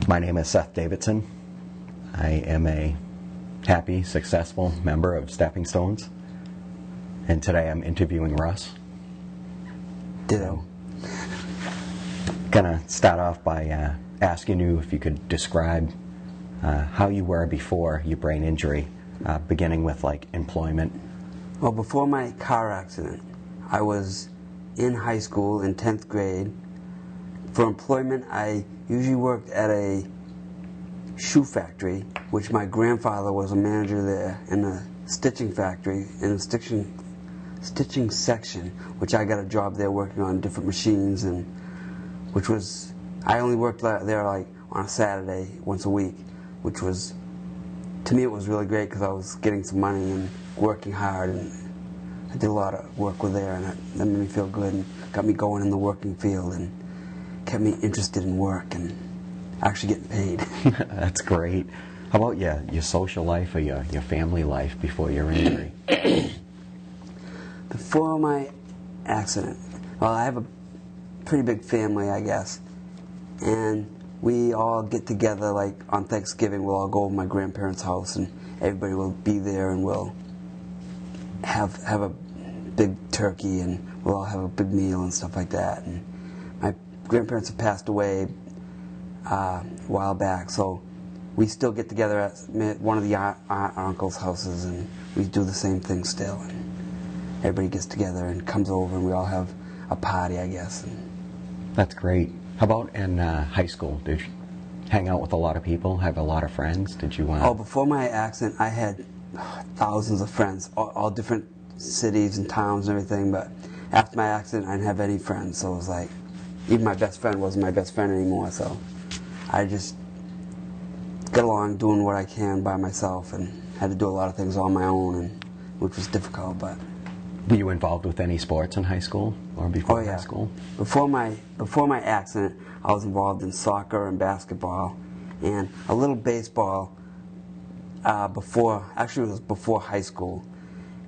My name is Seth Davidson. I am a happy, successful member of SteppingStones, and today I'm interviewing Russ. Ditto. Gonna start off by asking you if you could describe how you were before your brain injury, beginning with like employment. Well, before my car accident, I was in high school in 10th grade. For employment, I usually worked at a shoe factory, which my grandfather was a manager there, in a stitching factory, in a stitching section, which I got a job there working on different machines, and which was, I only worked there like on a Saturday once a week, which was, to me it was really great because I was getting some money and working hard, and I did a lot of work with there, and that made me feel good and got me going in the working field and kept me interested in work and actually getting paid. That's great. How about your social life or your family life before your injury? Before my accident, well, I have a pretty big family, I guess, and we all get together, like on Thanksgiving, we'll all go to my grandparents' house and everybody will be there, and we'll have a big turkey and we'll all have a big meal and stuff like that. And my grandparents have passed away a while back, so we still get together at one of the aunt or uncle's houses, and we do the same thing still. And everybody gets together and comes over, and we all have a party, I guess. And that's great. How about in high school? Did you hang out with a lot of people, have a lot of friends? Did you Oh, before my accident, I had thousands of friends, all different cities and towns and everything, but after my accident, I didn't have any friends, so it was like, even my best friend wasn't my best friend anymore, so I just got along doing what I can by myself and had to do a lot of things on my own, and which was difficult. But were you involved with any sports in high school or before high school? Before my accident, I was involved in soccer and basketball and a little baseball actually it was before high school,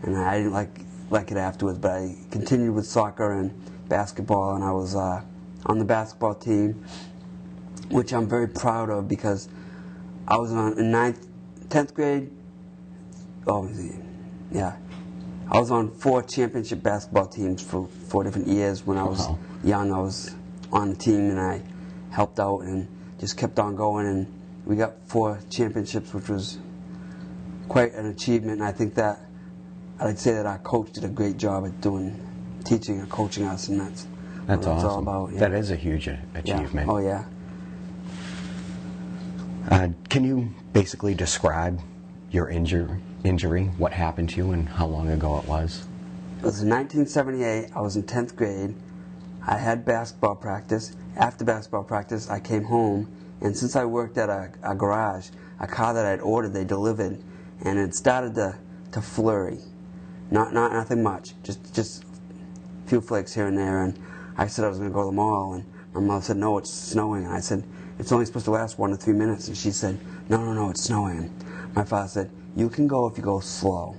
and I didn't like it afterwards, but I continued with soccer and basketball, and I was on the basketball team, which I'm very proud of because I was in 10th grade. Oh, yeah. I was on 4 championship basketball teams for 4 different years. When I was young, I was on the team and I helped out and just kept on going, and we got 4 championships, which was quite an achievement. And I think that I'd say that our coach did a great job at teaching and coaching us, and that's what awesome. It's all about. Yeah. That is a huge achievement. Yeah. Oh yeah. Can you basically describe your injury, what happened to you, and how long ago it was? It was in 1978. I was in 10th grade. I had basketball practice. After basketball practice, I came home, and since I worked at a garage, a car that I'd ordered, they delivered, and it started to flurry. Nothing much, just a few flakes here and there. And I said I was going to go to the mall, and my mother said, no, it's snowing. And I said, it's only supposed to last 1 to 3 minutes. And she said, no, it's snowing. And my father said, you can go if you go slow.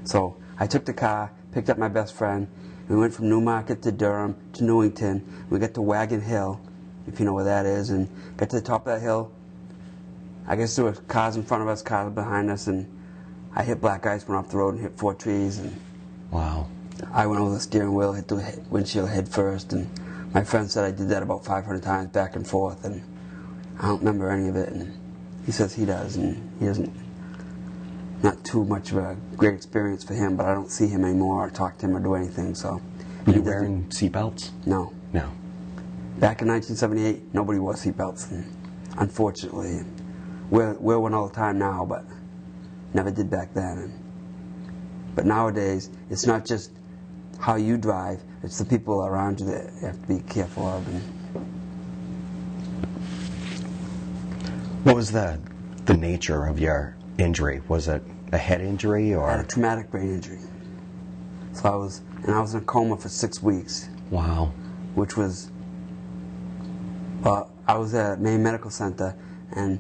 So I took the car, picked up my best friend, and we went from Newmarket to Durham to Newington. We got to Wagon Hill, if you know where that is, and got to the top of that hill. I guess there were cars in front of us, cars behind us, and I hit black ice, went off the road and hit 4 trees. And wow. I went over the steering wheel, hit the windshield head first, and my friend said I did that about 500 times back and forth, and I don't remember any of it, and he says he does, and he doesn't. Not too much of a great experience for him, but I don't see him anymore or talk to him or do anything, so. Were you wearing seatbelts? No. No. Back in 1978, nobody wore seatbelts, and unfortunately. Wear one all the time now, but never did back then. But nowadays, it's not just how you drive, it's the people around you that you have to be careful of. And what was the nature of your injury? Was it a head injury or? I had a traumatic brain injury. So I was in a coma for 6 weeks. Wow. Which was, I was at Maine Medical Center, and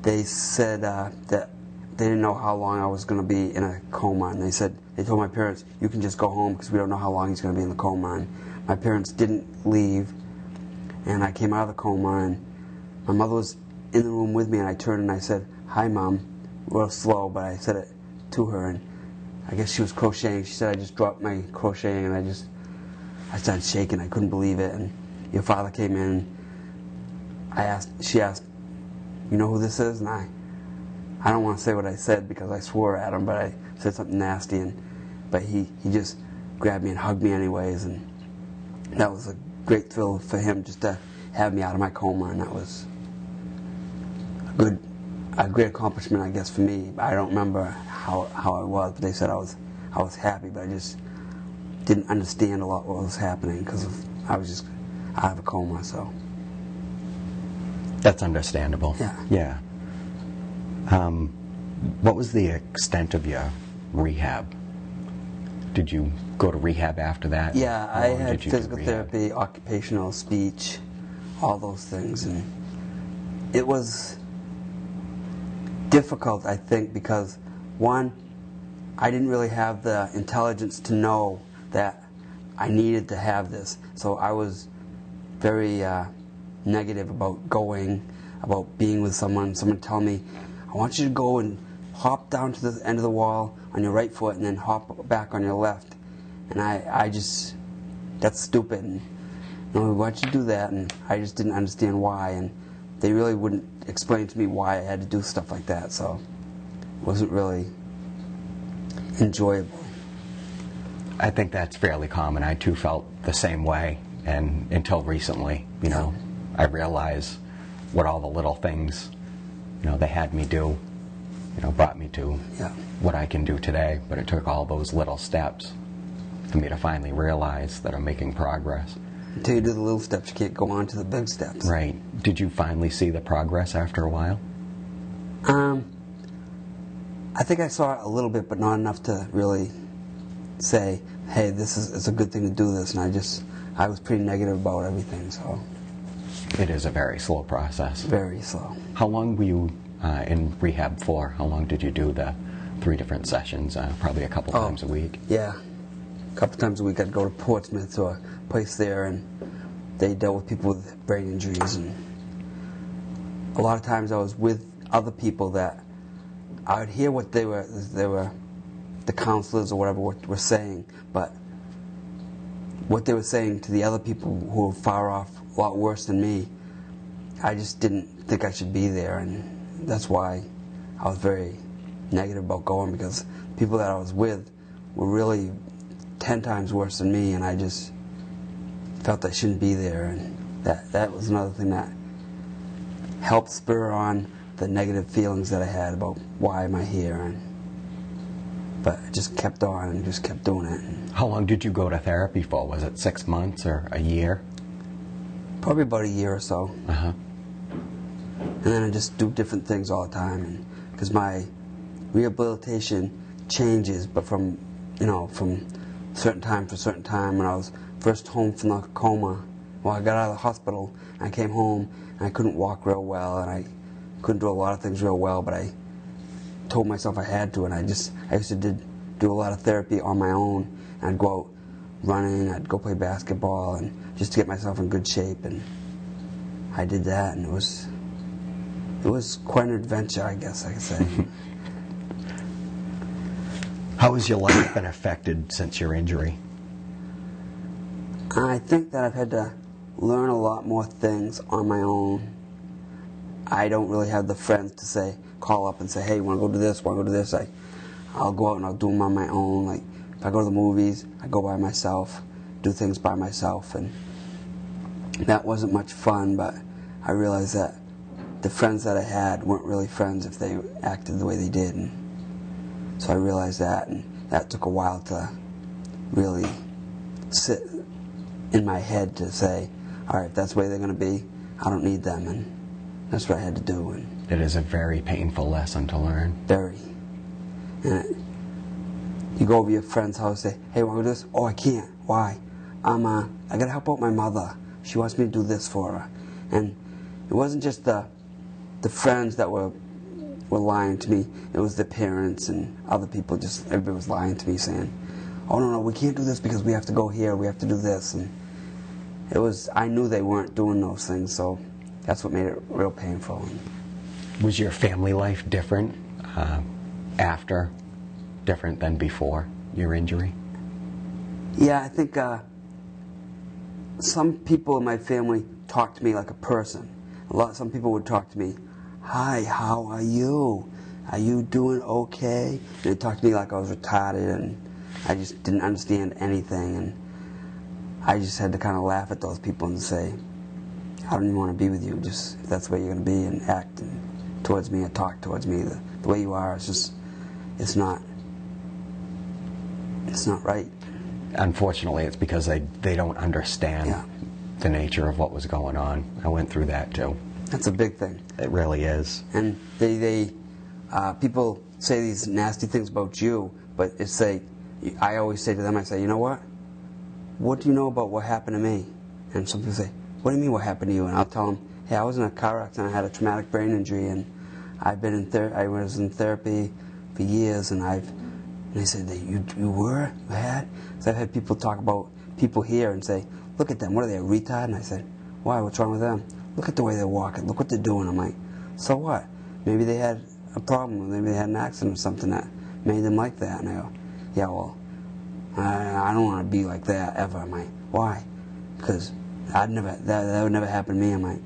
they said that they didn't know how long I was going to be in a coma, and they told my parents, you can just go home because we don't know how long he's going to be in the coma. And my parents didn't leave, and I came out of the coma, and my mother was in the room with me, and I turned and I said, "Hi, Mom," real slow, but I said it to her, and I guess she was crocheting. She said I just dropped my crocheting, and I started shaking. I couldn't believe it, and your father came in, and she asked, "You know who this is?" And I don't want to say what I said because I swore at him, but I said something nasty, but he just grabbed me and hugged me anyways, and that was a great thrill for him just to have me out of my coma, and that was a great accomplishment, I guess, for me. I don't remember how I was, but they said I was happy, but I just didn't understand a lot what was happening because I was just out of a coma. So that's understandable. Yeah. What was the extent of your rehab? Did you go to rehab after that? Yeah, I had physical therapy, occupational, speech, all those things, and it was difficult, I think, because one, I didn't really have the intelligence to know that I needed to have this, so I was very negative about going, about being with someone telling me, "I want you to go and hop down to the end of the wall on your right foot and then hop back on your left," and I just, that's stupid, and no, why don't you do that? And I just didn't understand why, and they really wouldn't explain to me why I had to do stuff like that, so it wasn't really enjoyable. I think that's fairly common. I too felt the same way, and until recently, I realized what all the little things, they had me do, brought me to what I can do today. But it took all those little steps for me to finally realize that I'm making progress. Until you do the little steps, you can't go on to the big steps. Right. Did you finally see the progress after a while? I think I saw it a little bit, but not enough to really say, "Hey, it's a good thing to do this." And I was pretty negative about everything, so. It is a very slow process. Very slow. How long were you in rehab for? How long did you do the 3 different sessions? Probably a couple times a week? Yeah. A couple times a week I'd go to Portsmouth to a place there, and they dealt with people with brain injuries, and a lot of times I was with other people that I would hear what they were the counselors or whatever were saying, but what they were saying to the other people who were far off, a lot worse than me, I just didn't think I should be there, and that's why I was very negative about going, because the people that I was with were really 10 times worse than me, and I just felt I shouldn't be there, and that was another thing that helped spur on the negative feelings that I had about why am I here, but I just kept on and just kept doing it. How long did you go to therapy for? Was it 6 months or a year? Probably about a year or so. Uh-huh. And then I just do different things all the time, because my rehabilitation changes, but from certain time to certain time. When I was first home from the coma, I got out of the hospital, and I came home, and I couldn't walk real well, and I couldn't do a lot of things real well, but I told myself I had to, and I used to do a lot of therapy on my own, and I'd go out running, I'd go play basketball, and just to get myself in good shape, and I did that, and it was quite an adventure, I guess I could say. How has your life been affected since your injury? I think that I've had to learn a lot more things on my own. I don't really have the friends to call up and say, "Hey, want to go do this, want to go do this?" I'll go out and I'll do them on my own. Like, if I go to the movies, I go by myself, do things by myself, and that wasn't much fun, but I realized that the friends that I had weren't really friends if they acted the way they did, and so I realized that, and that took a while to really sit in my head to say, all right, if that's the way they're going to be, I don't need them, and that's what I had to do. And it is a very painful lesson to learn. Very. And you go over to your friend's house and say, "Hey, want to do this?" "Oh, I can't." "Why?" I got to help out my mother. She wants me to do this for her." And it wasn't just the friends that were lying to me. It was the parents and other people. Just everybody was lying to me, saying, "Oh, no, we can't do this because we have to go here. We have to do this." And I knew they weren't doing those things, so that's what made it real painful. Was your family life different after, different than before your injury? Yeah, I think some people in my family talk to me like a person. Some people would talk to me, "Hi, how are you? Are you doing okay?" And they talked to me like I was retarded, and I just didn't understand anything. And I just had to kind of laugh at those people and say, "I don't even want to be with you. Just if that's the way you're going to be and act towards me or talk towards me, the way you are, it's not right." Unfortunately, it's because they don't understand Yeah. the nature of what was going on. I went through that too. That's a big thing. It really is. And people say these nasty things about you, but I always say to them, I say, "You know what? What do you know about what happened to me?" And some people say, "What do you mean what happened to you?" And I'll tell them, "Hey, I was in a car accident. I had a traumatic brain injury, and I was in therapy for years, and they said that you had?" So I've had people talk about people here and say, "Look at them. What are they, a retard?" And I said, "Why? What's wrong with them? Look at the way they're walking. Look what they're doing." I'm like, "So what? Maybe they had a problem. Maybe they had an accident or something that made them like that." And I go, "Yeah, well, I don't want to be like that ever." I'm like, "Why?" "Because that would never happen to me." I'm like,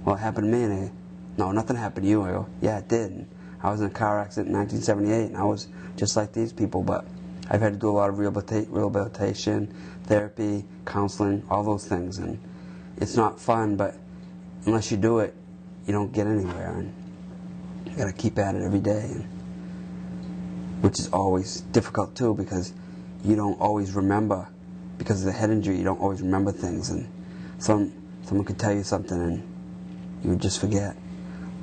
"Well, it happened to me." And they go, "No, nothing happened to you." I go, "Yeah, it did. And I was in a car accident in 1978, and I was just like these people, but I've had to do a lot of rehabilitation, therapy, counseling, all those things, and it's not fun, but unless you do it, you don't get anywhere, and you got to keep at it every day, which is always difficult too, because you don't always remember, because of the head injury, you don't always remember things, and someone could tell you something and you would just forget.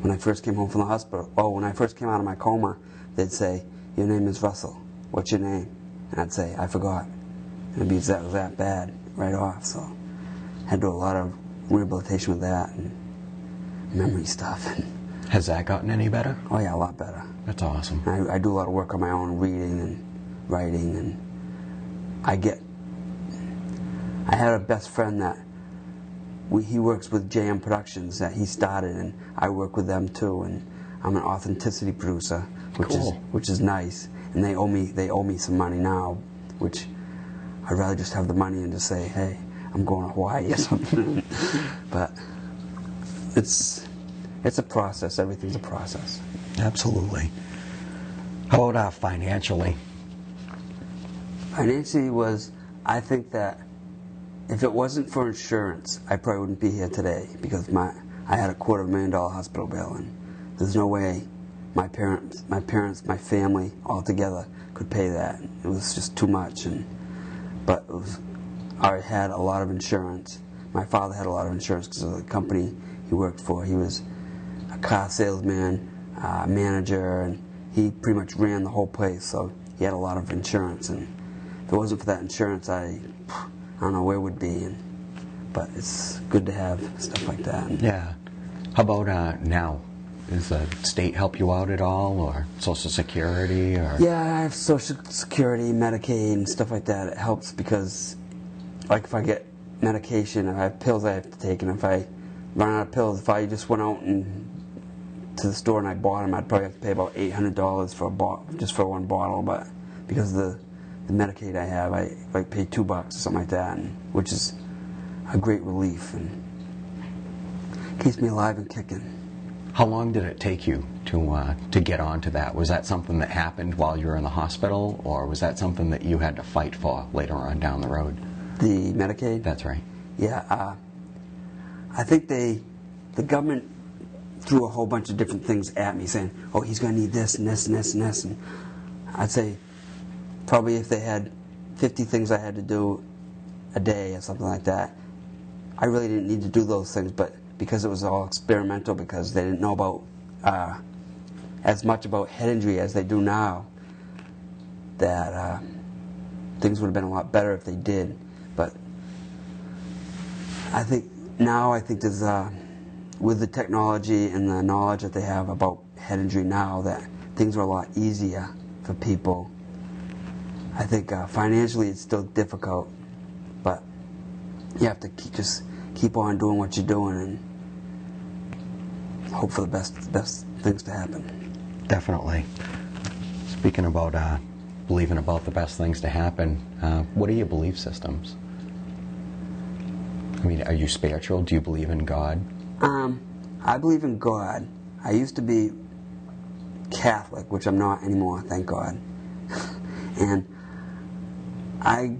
When I first came home from the hospital, when I first came out of my coma, they'd say, "Your name is Russell. What's your name?" And I'd say, "I forgot." And it was that bad right off, so I had to do a lot of rehabilitation with that and memory stuff. Has that gotten any better? Oh yeah, a lot better. That's awesome. I do a lot of work on my own, reading and writing, and I had a best friend that he works with JM Productions that he started, and I work with them too, and I'm an authenticity producer, which is nice, and they owe me some money now, which I'd rather just have the money and just say, "Hey, I'm going to Hawaii" or something. But it's a process. Everything's a process. Absolutely. How about financially? Financially I think that if it wasn't for insurance, I probably wouldn't be here today, because I had a $250,000 hospital bill, and there's no way my parents, my family all together could pay that. It was just too much. But I had a lot of insurance. My father had a lot of insurance because of the company he worked for. He was a car salesman, manager, and he pretty much ran the whole place, so he had a lot of insurance. And if it wasn't for that insurance, I don't know where it would be. But it's good to have stuff like that. Yeah. How about now? Does the state help you out at all, or Social Security? Or? Yeah, I have Social Security, Medicaid, and stuff like that. It helps because, like, if I get medication, if I have pills I have to take, and if I run out of pills, if I just went out to the store and I bought them, I'd probably have to pay about $800 just for one bottle. But because of the Medicaid I have, I pay $2 or something like that, which is a great relief and keeps me alive and kicking. How long did it take you to get onto that? Was that something that happened while you were in the hospital, or was that something that you had to fight for later on down the road? The Medicaid? That's right. Yeah, I think the government threw a whole bunch of different things at me, saying, "Oh, he's going to need this and this and this and this." And I'd say probably if they had 50 things I had to do a day or something like that, I really didn't need to do those things, but because it was all experimental, because they didn't know about as much about head injury as they do now, that things would have been a lot better if they did. But I think there's with the technology and the knowledge that they have about head injury now, that things are a lot easier for people. I think financially it's still difficult, but you have to just keep on doing what you're doing and hope for the best things to happen. Definitely. Speaking about believing about the best things to happen, what are your belief systems? I mean, are you spiritual? Do you believe in God? I believe in God. I used to be Catholic, which I'm not anymore, thank God. And I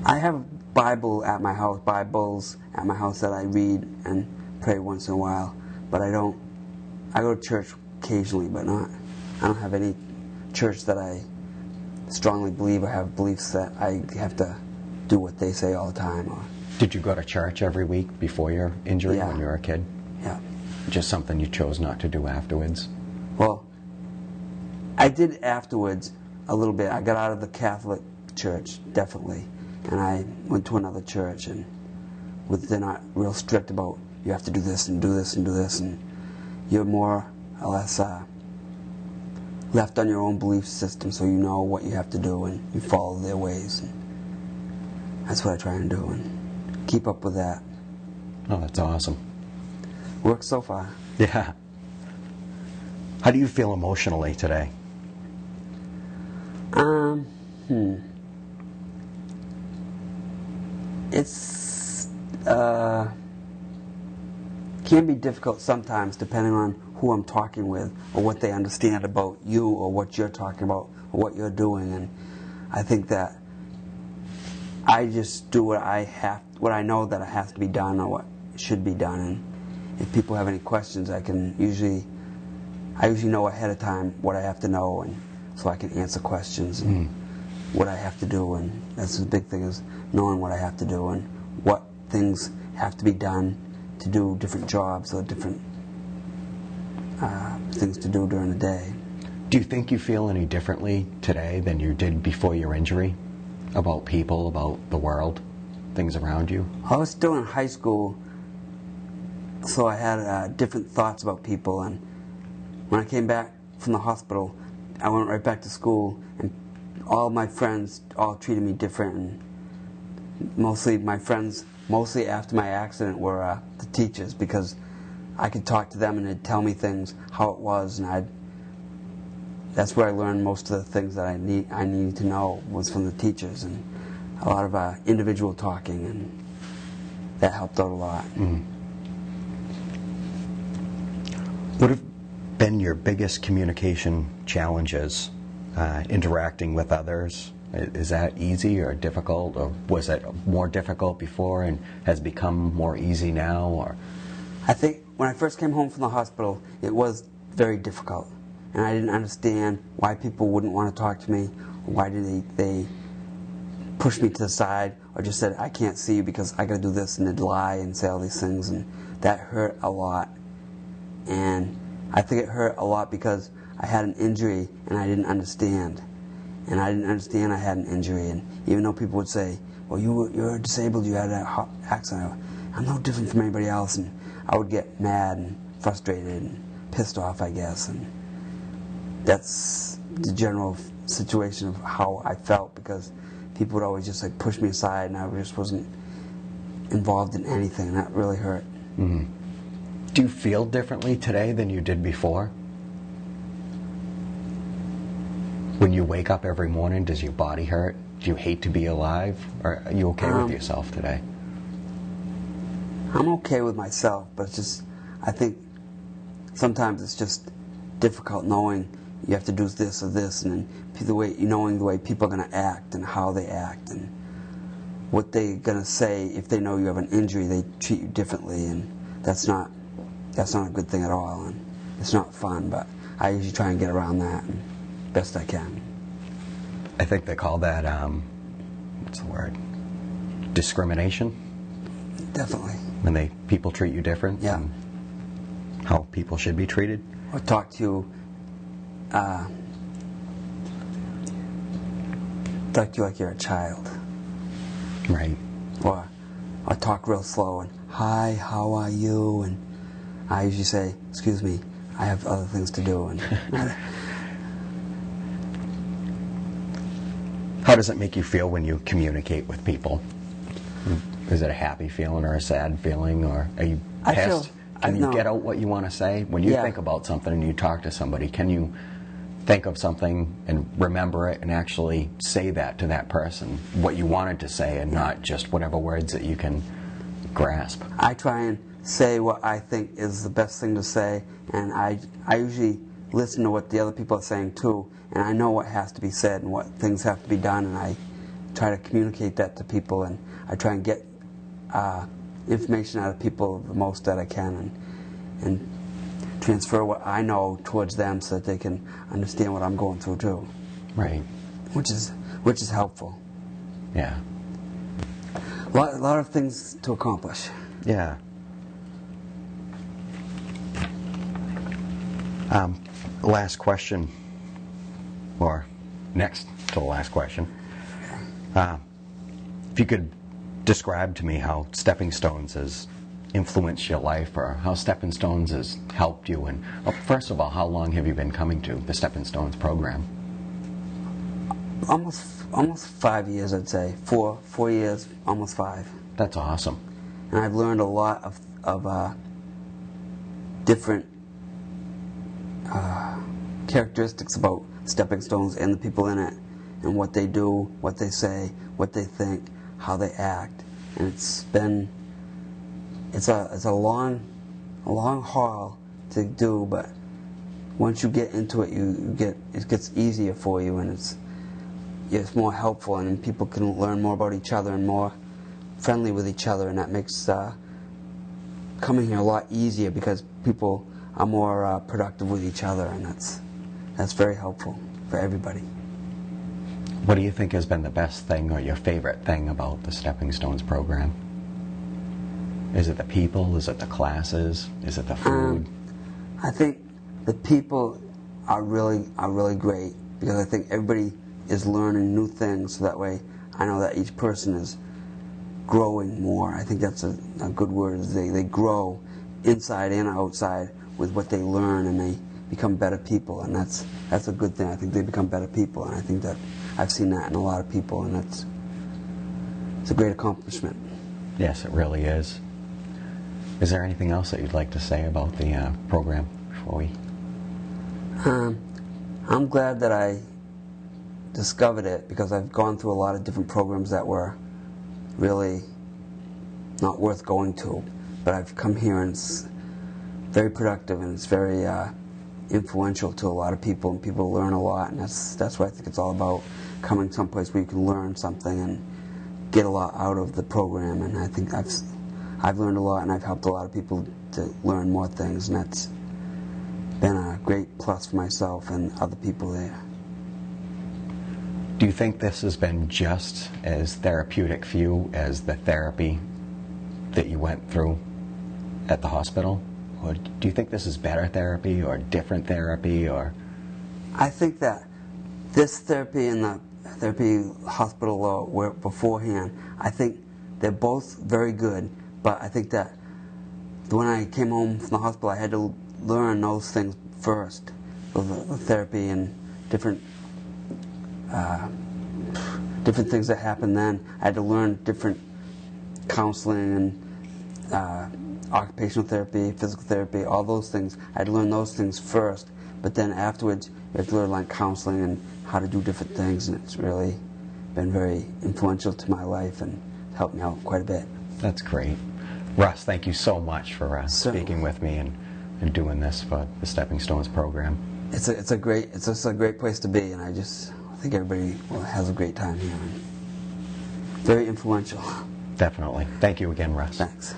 have a Bible at my house, Bibles at my house that I read and pray once in a while, but I go to church occasionally, but I don't have any church that I strongly believe or have beliefs that I have to do what they say all the time. Did you go to church every week before your injury when you were a kid? Yeah. Just something you chose not to do afterwards? Well, I did afterwards a little bit. I got out of the Catholic church, definitely, and I went to another church, and they're not real strict about you have to do this and do this and do this, and you're more or less left on your own belief system, so you know what you have to do and you follow their ways. And that's what I try and do and keep up with that. Oh, that's awesome. Works so far. Yeah. How do you feel emotionally today? It's can be difficult sometimes depending on who I'm talking with or what they understand about you or what you're talking about or what you're doing, and I think that I just do what I know that it has to be done or what should be done, and if people have any questions I usually know ahead of time what I have to know, and so I can answer questions and what I have to do, and that's the big thing, is knowing what I have to do and what things have to be done to do different jobs or different things to do during the day. Do you think you feel any differently today than you did before your injury? About people, about the world, things around you? I was still in high school, so I had different thoughts about people, and when I came back from the hospital, I went right back to school, and all my friends all treated me different, and mostly my friends, mostly after my accident, were the teachers, because I could talk to them and they'd tell me things, how it was, and that's where I learned most of the things that I needed to know was from the teachers, and a lot of individual talking, and that helped out a lot. What have been your biggest communication challenges? Interacting with others, is that easy or difficult, or was it more difficult before and has become more easy now? Or I think when I first came home from the hospital, it was very difficult, and I didn't understand why people wouldn't want to talk to me, or why did they push me to the side, or just said, I can't see you because I got to do this, and they'd lie and say all these things, and that hurt a lot. And I think it hurt a lot because I had an injury and I didn't understand. And I didn't understand I had an injury, and even though people would say, well, you're disabled, you had an accident, I'm no different from anybody else, and I would get mad and frustrated and pissed off, I guess, and that's the general situation of how I felt, because people would always just like push me aside, and I just wasn't involved in anything, and that really hurt. Do you feel differently today than you did before? When you wake up every morning, does your body hurt? Do you hate to be alive? Or are you okay with yourself today? I'm okay with myself, but it's just, I think sometimes it's just difficult knowing you have to do this or this, and then knowing the way people are going to act and how they act and what they're going to say. If they know you have an injury, they treat you differently, and that's not a good thing at all, and it's not fun, but I usually try and get around that best I can. I think they call that, what's the word? Discrimination? Definitely. When people treat you different? Yeah. Than how people should be treated? Or talk to you like you're a child. Right. Or talk real slow and, hi, how are you? And I usually say, excuse me, I have other things to do. And how does it make you feel when you communicate with people? Is it a happy feeling or a sad feeling, or are you pissed? Can you no. get out what you want to say? When you Yeah. think about something and you talk to somebody, can you think of something and remember it and actually say that to that person, what you wanted to say, and not just whatever words that you can grasp? I try and say what I think is the best thing to say, and I usually listen to what the other people are saying too, and I know what has to be said and what things have to be done, and I try to communicate that to people, and I try and get information out of people the most that I can, and transfer what I know towards them so that they can understand what I'm going through too. Right. Which is helpful. Yeah. A lot of things to accomplish. Yeah. Last question, or next to the last question. If you could describe to me how SteppingStones has influenced your life, or how SteppingStones has helped you, and well, first of all, how long have you been coming to the SteppingStones program? Almost 5 years, I'd say. 4 years, almost 5. That's awesome. And I've learned a lot of different characteristics about SteppingStones and the people in it, and what they do, what they say, what they think, how they act. And it's a long haul to do, but once you get into it, it gets easier for you, and it's more helpful, and people can learn more about each other and more friendly with each other, and that makes coming here a lot easier because people are more productive with each other, and that's very helpful for everybody. What do you think has been the best thing or your favorite thing about the SteppingStones program? Is it the people? Is it the classes? Is it the food? I think the people are really great, because I think everybody is learning new things, so that way I know that each person is growing more. I think that's a good word. They grow inside and outside with what they learn, and they become better people, and that's a good thing. I think they become better people, and I think that I've seen that in a lot of people, and it's a great accomplishment. Yes, it really is. Is there anything else that you'd like to say about the program before we... I'm glad that I discovered it, because I've gone through a lot of different programs that were really not worth going to, but I've come here and it's very productive, and it's very influential to a lot of people, and people learn a lot, and that's what I think it's all about, coming someplace where you can learn something and get a lot out of the program. And I think I've learned a lot, and I've helped a lot of people to learn more things, and that's been a great plus for myself and other people there. Do you think this has been just as therapeutic for you as the therapy that you went through at the hospital? Or do you think this is better therapy or different therapy? Or I think that this therapy and the therapy hospital were beforehand, I think they're both very good, but I think that when I came home from the hospital, I had to learn those things first, the therapy and different things that happened then. I had to learn different counseling and occupational therapy, physical therapy, all those things. I had to learn those things first, but then afterwards you have to learn like counseling and how to do different things, and it's really been very influential to my life and helped me out quite a bit. That's great. Russ, thank you so much for speaking with me and doing this for the SteppingStones program. It's a great place to be, and I think everybody has a great time here. Very influential. Definitely. Thank you again, Russ. Thanks.